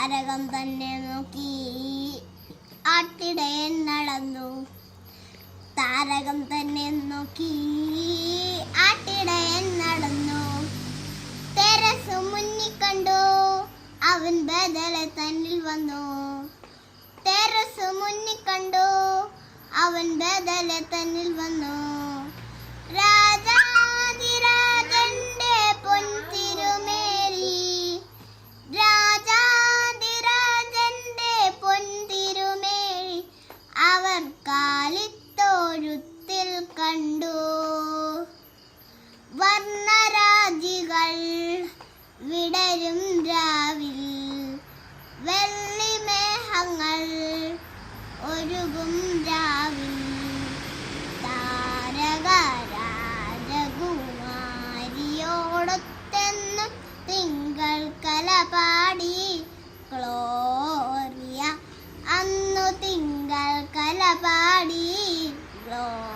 താരകം തന്നെ നോക്കി ആട്ടിടയൻ നടന്നു. താരകം തന്നെ നോക്കി ആട്ടിടയൻ നടന്നു. തെരസ് മുന്നിൽ കണ്ടു, അവൻ ബദലെ തന്നിൽ വന്നു. തെരസ് മുന്നിൽ കണ്ടു, അവൻ ബദലെ തന്നിൽ വന്നു. രാജാതിരാജന്റെ പൊൻതിരുമേനി, രാജാതിരാജന്റെ പൊൻതിരുമേനി അവർ കാലിത്തൊഴുത്തിൽ കണ്ടു. വർണ്ണരാജികൾ വിടരും രാവിൽ, വെള്ളിമേഘങ്ങൾ ഒരുകും രാവിൽ. താരക രാജകുമാരിയോടൊത്തെന്നും തിങ്കൾ കലപാടി ഗ്ലോറിയ. അന്നു തിങ്കൾ കലപാടി ഗ്ലോറിയ.